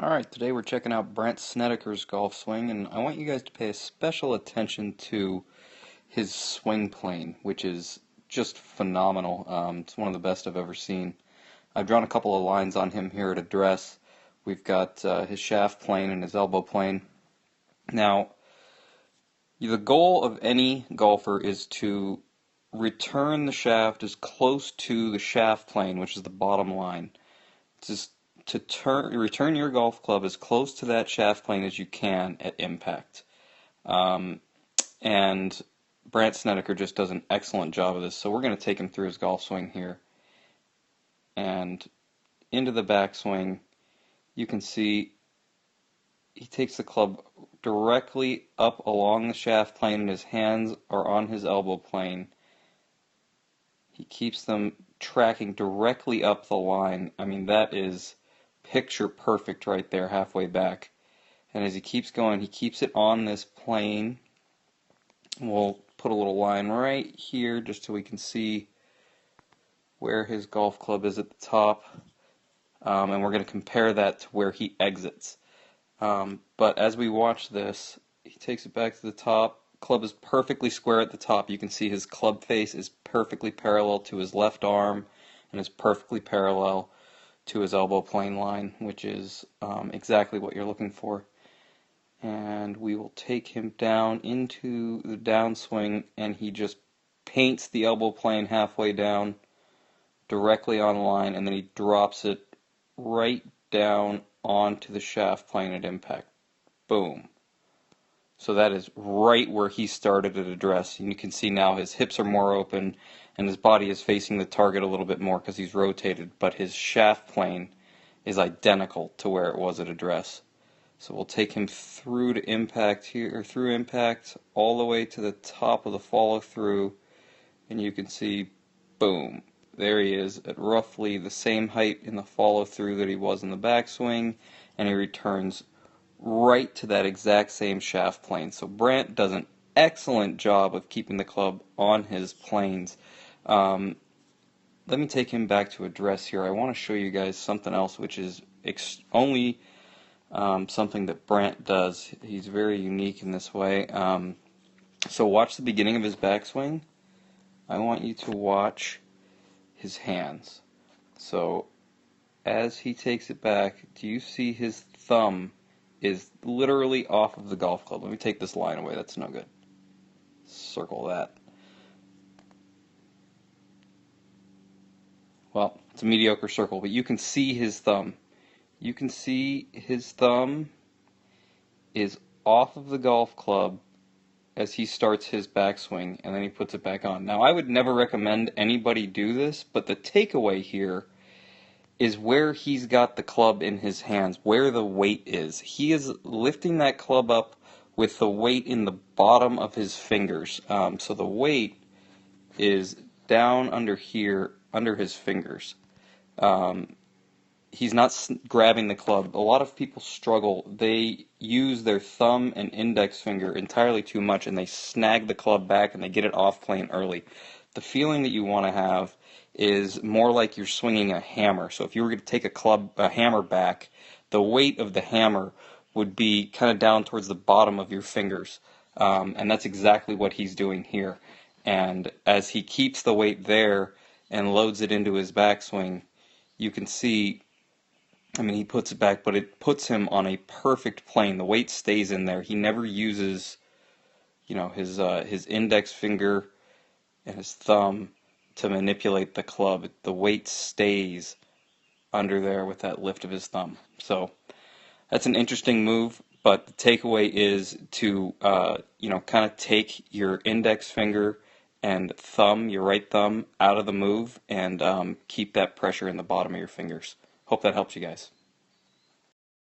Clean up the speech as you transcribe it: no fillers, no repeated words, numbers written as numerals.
Alright, today we're checking out Brandt Snedeker's golf swing, and I want you guys to pay special attention to his swing plane, which is just phenomenal. It's one of the best I've ever seen. I've drawn a couple of lines on him here at address. We've got his shaft plane and his elbow plane. Now, the goal of any golfer is to return the shaft as close to the shaft plane, which is the bottom line. Just to return your golf club as close to that shaft plane as you can at impact. And Brandt Snedeker just does an excellent job of this. So we're going to take him through his golf swing here. And into the backswing, you can see he takes the club directly up along the shaft plane and his hands are on his elbow plane. He keeps them tracking directly up the line. I mean, that is picture perfect right there, halfway back. And as he keeps going, he keeps it on this plane. We'll put a little line right here just so we can see where his golf club is at the top. And we're going to compare that to where he exits. But as we watch this, he takes it back to the top. Club is perfectly square at the top. You can see his club face is perfectly parallel to his left arm and is perfectly parallel to his elbow plane line, which is exactly what you're looking for. And we will take him down into the downswing, and he just paints the elbow plane halfway down directly on line, and then he drops it right down onto the shaft plane at impact. Boom. So that is right where he started at address. And you can see now his hips are more open and his body is facing the target a little bit more because he's rotated, but his shaft plane is identical to where it was at address. So we'll take him through to impact here, or through impact all the way to the top of the follow through, and you can see, boom, there he is at roughly the same height in the follow through that he was in the backswing, and he returns right to that exact same shaft plane. So Brandt does an excellent job of keeping the club on his planes. Let me take him back to address here. I want to show you guys something else, which is only something that Brandt does. He's very unique in this way. So watch the beginning of his backswing. I want you to watch his hands. So as he takes it back, do you see his thumb is literally off of the golf club? Let me take this line away. That's no good. Circle that. Well, it's a mediocre circle, but you can see his thumb. You can see his thumb is off of the golf club as he starts his backswing, and then he puts it back on. Now, I would never recommend anybody do this, but the takeaway here is where he's got the club in his hands, where the weight is. He is lifting that club up with the weight in the bottom of his fingers. So the weight is down under here, under his fingers. He's not grabbing the club. A lot of people struggle. They use their thumb and index finger entirely too much, and they snag the club back and they get it off plane early. The feeling that you want to have is more like you're swinging a hammer. So if you were going to take a hammer back, the weight of the hammer would be kind of down towards the bottom of your fingers. And that's exactly what he's doing here. And as he keeps the weight there and loads it into his backswing, you can see, I mean, he puts it back, but it puts him on a perfect plane. The weight stays in there. He never uses, his index finger and his thumb to manipulate the club. The weight stays under there with that lift of his thumb. So that's an interesting move, but the takeaway is to, kind of take your index finger and thumb, your right thumb, out of the move and keep that pressure in the bottom of your fingers. Hope that helps you guys.